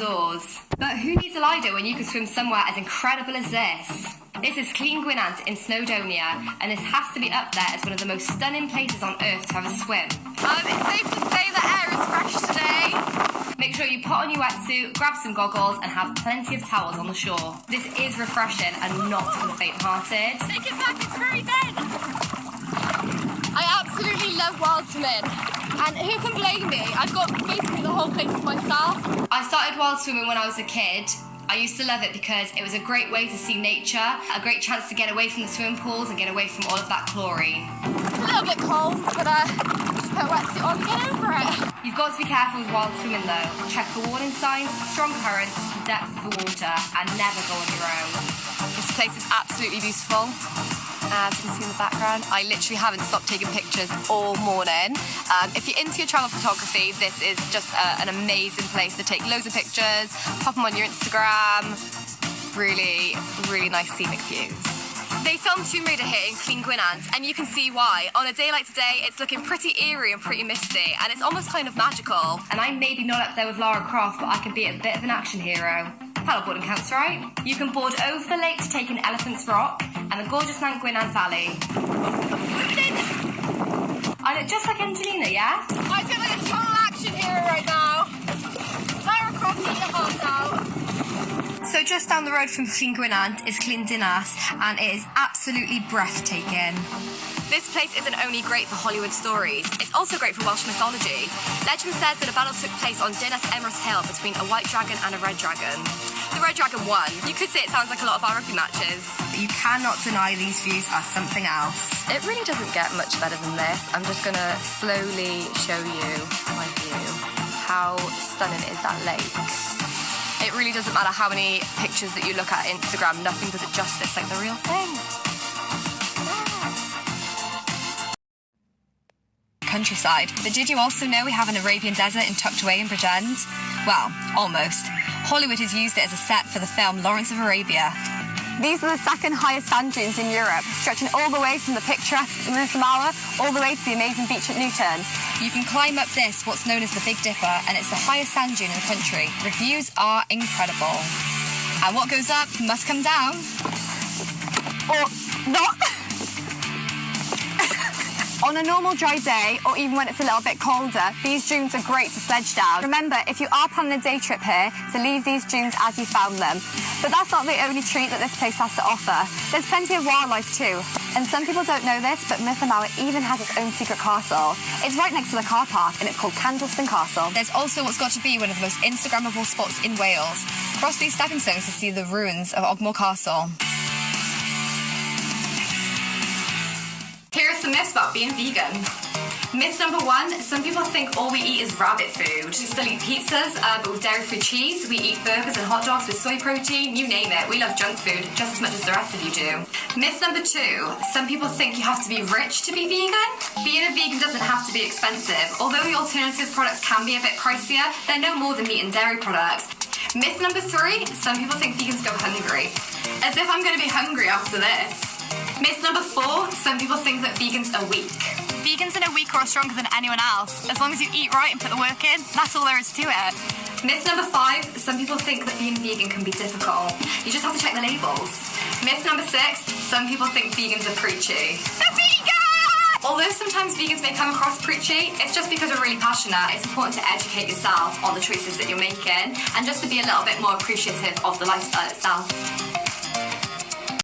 outdoors. But who needs a Lido when you can swim somewhere as incredible as this? This is Clean Gwynant in Snowdonia, and this has to be up there as one of the most stunning places on earth to have a swim. It's safe to say the air is fresh today. Make sure you put on your wetsuit, grab some goggles, and have plenty of towels on the shore. This is refreshing and not for the faint-hearted. Take it back, it's freezing! I absolutely love wild swimming. And who can blame me? I've got basically the whole place to myself. I started wild swimming when I was a kid. I used to love it because it was a great way to see nature, a great chance to get away from the swimming pools and get away from all of that chlorine. It's a little bit cold, but just put a wetsuit on and get over it. You've got to be careful with wild swimming though. Check for warning signs, strong currents, depth of the water, and never go on your own. This place is absolutely beautiful. As you can see in the background, I literally haven't stopped taking pictures all morning. If you're into your travel photography, this is just an amazing place to take loads of pictures, pop them on your Instagram. Really, really nice scenic views. They filmed Tomb Raider here in Clean Gwynant, and you can see why. On a day like today, it's looking pretty eerie and pretty misty, and it's almost kind of magical. And I'm maybe not up there with Lara Croft, but I can be a bit of an action hero. Paddleboarding counts, right? You can board over the lake to take in Elephant's Rock and the gorgeous Mount Gwynant Valley. I look just like Angelina, yeah? I feel like a total action hero right now. Lara Croft, eat your heart out. So just down the road from Clean Gwynant is Clean Dinas, and it is absolutely breathtaking. This place isn't only great for Hollywood stories, it's also great for Welsh mythology. Legend says that a battle took place on Dinas Emrys Hill between a white dragon and a red dragon. The red dragon won. You could say it sounds like a lot of our rugby matches. You cannot deny these views are something else. It really doesn't get much better than this. I'm just going to slowly show you my view. How stunning is that lake? It really doesn't matter how many pictures that you look at Instagram, nothing does it justice like the real thing. Countryside. But did you also know we have an Arabian desert tucked away in Bridgend? Well, almost. Hollywood has used it as a set for the film Lawrence of Arabia. These are the second highest sand dunes in Europe, stretching all the way from the picturesque Mala all the way to the amazing beach at Newton. You can climb up this, what's known as the Big Dipper, and it's the highest sand dune in the country. The views are incredible. And what goes up must come down. Or not. On a normal dry day, or even when it's a little bit colder, these dunes are great to sledge down. Remember, if you are planning a day trip here, to leave these dunes as you found them. But that's not the only treat that this place has to offer. There's plenty of wildlife too. And some people don't know this, but Mythamala even has its own secret castle. It's right next to the car park, and it's called Candleston Castle. There's also what's got to be one of the most Instagrammable spots in Wales. Cross these stepping stones to see the ruins of Ogmore Castle. Here are some myths about being vegan. Myth number 1, some people think all we eat is rabbit food. We still eat pizzas, but with dairy-free cheese. We eat burgers and hot dogs with soy protein, you name it. We love junk food just as much as the rest of you do. Myth number 2, some people think you have to be rich to be vegan. Being a vegan doesn't have to be expensive. Although the alternative products can be a bit pricier, they're no more than meat and dairy products. Myth number 3, some people think vegans go hungry. As if I'm going to be hungry after this. Myth number 4, some people think that vegans are weak. Vegans are no weaker or stronger than anyone else. As long as you eat right and put the work in, that's all there is to it. Myth number 5, some people think that being vegan can be difficult. You just have to check the labels. Myth number 6, some people think vegans are preachy. They're vegan! Although sometimes vegans may come across preachy, it's just because we're really passionate. It's important to educate yourself on the choices that you're making and just to be a little bit more appreciative of the lifestyle itself.